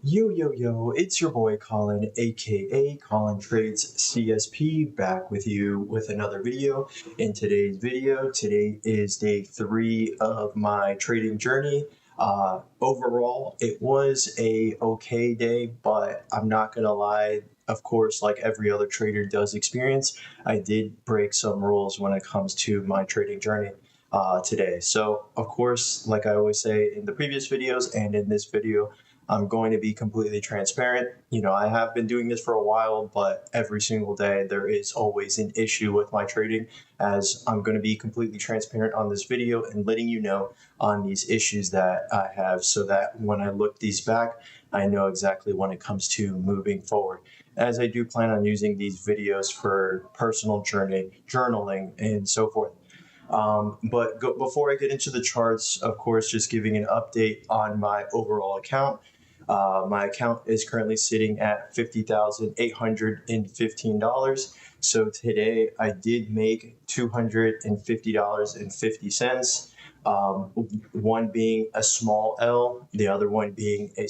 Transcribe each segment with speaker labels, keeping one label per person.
Speaker 1: Yo, it's your boy Colin, aka Colin Trades CSP, back with you with another video. In today's video, today is day 3 of my trading journey. Overall, it was a okay day, but I'm not gonna lie, of course, like every other trader does experience, I did break some rules when it comes to my trading journey today. So, of course, like I always say in the previous videos and in this video, I'm going to be completely transparent. I have been doing this for a while, but every single day there is always an issue with my trading, as I'm going to be completely transparent on this video and letting you know on these issues that I have, so that when I look these back, I know exactly when it comes to moving forward. As I do plan on using these videos for personal journaling, and so forth. Before I get into the charts, of course, just giving an update on my overall account. My account is currently sitting at $50,815. So today I did make $250.50. One being a small L, the other one being a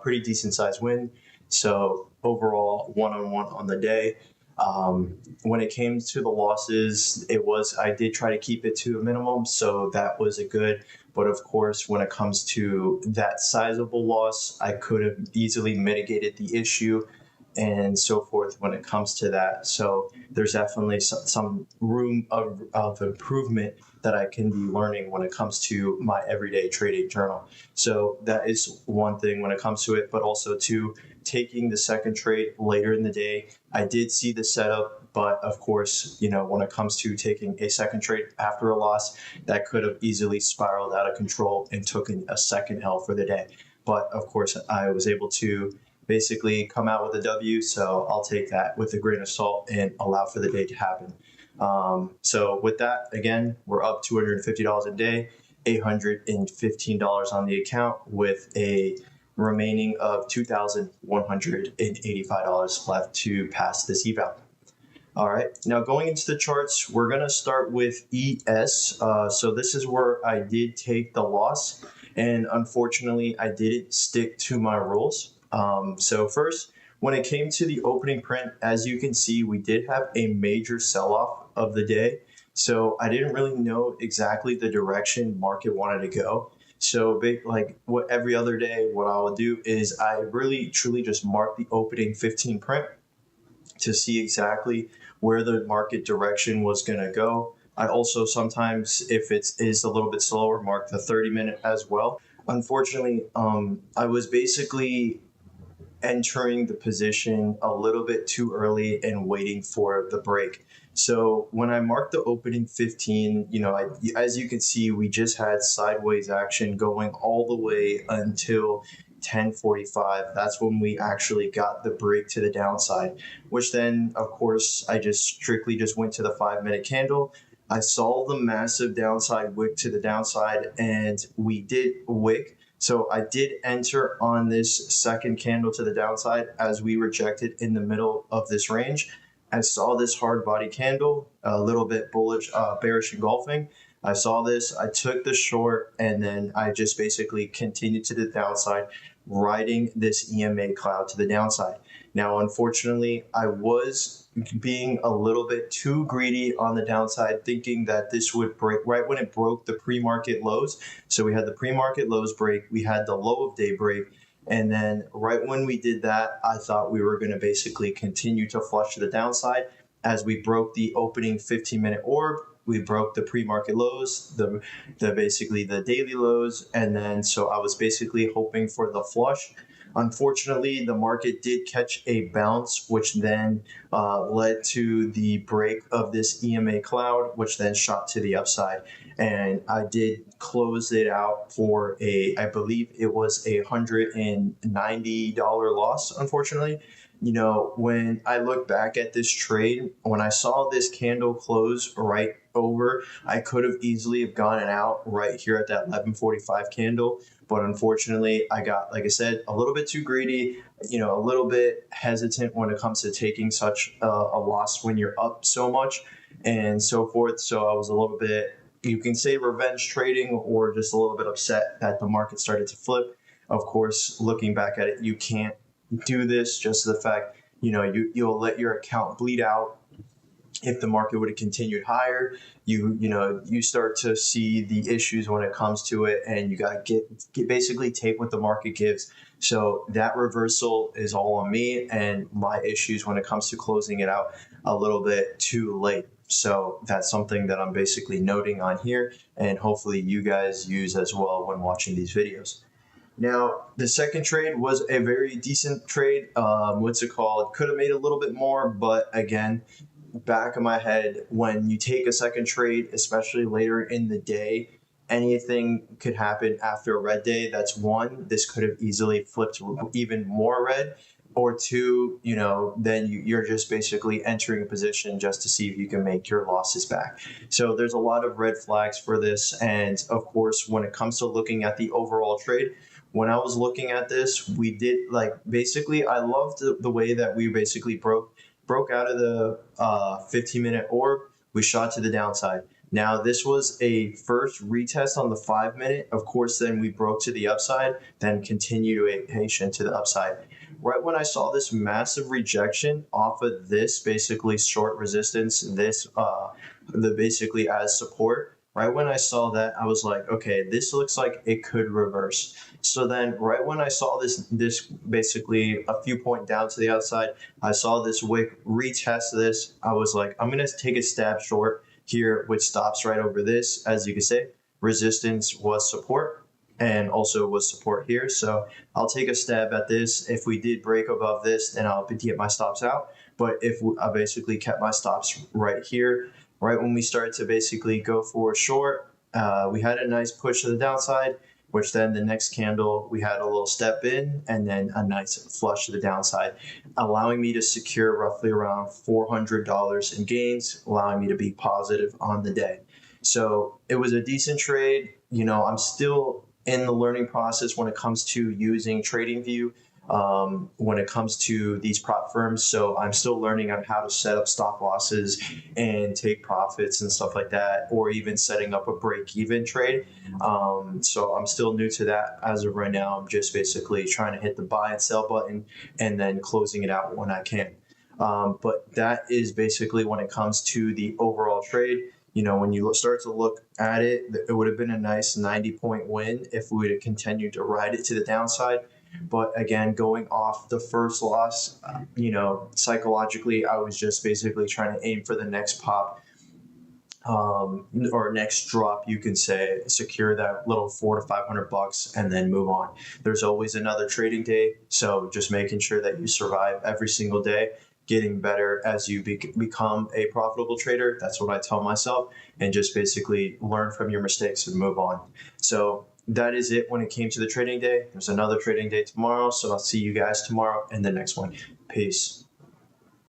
Speaker 1: pretty decent sized win. So overall, 1-on-1 on the day. When it came to the losses, I did try to keep it to a minimum, so that was a good. But of course, when it comes to that sizable loss, I could have easily mitigated the issue and so forth when it comes to that. So there's definitely some room of improvement that I can be learning when it comes to my everyday trading journal. So that is one thing when it comes to it, but also to taking the second trade later in the day. I did see the setup, but of course, when it comes to taking a second trade after a loss, that could have easily spiraled out of control and took a second L for the day. But of course, I was able to basically come out with a W, so I'll take that with a grain of salt and allow for the day to happen. So with that, again, we're up $250 a day, $815 on the account, with a remaining of $2,185 left to pass this eval. All right, now going into the charts, we're going to start with ES. So this is where I did take the loss, and unfortunately, I didn't stick to my rules. So first, when it came to the opening print, as you can see, we did have a major sell-off of the day. So I didn't really know exactly the direction market wanted to go. So like what every other day, what I would do is I really truly just mark the opening 15 print to see exactly where the market direction was going to go. I also sometimes, if it is a little bit slower, mark the 30-minute as well. Unfortunately, I was basically entering the position a little bit too early and waiting for the break. So when I marked the opening 15, as you can see, we just had sideways action going all the way until 10:45. That's when we actually got the break to the downside, which then, of course, I just strictly just went to the 5-minute candle. I saw the massive downside wick to the downside, and we did wick. So I did enter on this second candle to the downside as we rejected in the middle of this range. I saw this hard body candle, a little bit bullish, bearish engulfing. I saw this, I took the short, and then I just basically continued to the downside, riding this EMA cloud to the downside. Now, unfortunately, I was being a little bit too greedy on the downside, thinking that this would break right when it broke the pre-market lows. So we had the pre-market lows break, we had the low of day break, and then right when we did that, I thought we were going to basically continue to flush to the downside as we broke the opening 15-minute orb. We broke the pre-market lows, the basically the daily lows, and then so I was basically hoping for the flush. Unfortunately, the market did catch a bounce, which then led to the break of this EMA cloud, which then shot to the upside. And I did close it out for I believe it was $190 loss, unfortunately. When I look back at this trade, when I saw this candle close right over, I could have easily have gone out right here at that 1145 candle. But unfortunately, I got, like I said, a little bit too greedy, a little bit hesitant when it comes to taking such a loss when you're up so much and so forth. So I was a little bit, you can say revenge trading, or just a little bit upset that the market started to flip. Of course, looking back at it, you can't do this. Just the fact, you'll let your account bleed out. If the market would have continued higher, you start to see the issues when it comes to it, and you got to get basically take what the market gives. So that reversal is all on me and my issues when it comes to closing it out a little bit too late. So that's something that I'm basically noting on here, and hopefully you guys use as well when watching these videos. Now, the second trade was a very decent trade. What's it called? Could have made a little bit more, but again, back of my head, when you take a second trade, especially later in the day, anything could happen after a red day. That's one, this could have easily flipped even more red. Or two, then you're just basically entering a position just to see if you can make your losses back. So there's a lot of red flags for this. And of course, when it comes to looking at the overall trade, when I was looking at this, we did basically, I loved the way that we basically broke out of the 15-minute orb. We shot to the downside. Now, this was a first retest on the 5-minute. Of course, then we broke to the upside, then continuation to the upside. Right when I saw this massive rejection off of this basically short resistance, this the basically as support, right when I saw that, I was like, okay, this looks like it could reverse. So then right when I saw this basically a few point down to the outside, I saw this wick retest this. I was like, I'm going to take a stab short here, which stops right over this. As you can see, resistance was support and also was support here. So I'll take a stab at this. If we did break above this, then I'll get my stops out. But if I basically kept my stops right here, right when we started to basically go for a short, we had a nice push to the downside, which then the next candle, we had a little step in and then a nice flush to the downside, allowing me to secure roughly around $400 in gains, allowing me to be positive on the day. So it was a decent trade. I'm still in the learning process when it comes to using TradingView, when it comes to these prop firms. So I'm still learning on how to set up stop losses and take profits and stuff like that, or even setting up a break-even trade. So I'm still new to that as of right now. I'm just basically trying to hit the buy and sell button and then closing it out when I can. But that is basically when it comes to the overall trade. When you start to look at it, it would have been a nice 90-point win if we would have continued to ride it to the downside. But again, going off the first loss, psychologically, I was just basically trying to aim for the next pop or next drop, you can say, secure that little $400 to $500 and then move on. There's always another trading day. So just making sure that you survive every single day, getting better as you become a profitable trader. That's what I tell myself, and just basically learn from your mistakes and move on. So that is it when it came to the trading day. There's another trading day tomorrow. So I'll see you guys tomorrow in the next one. Peace.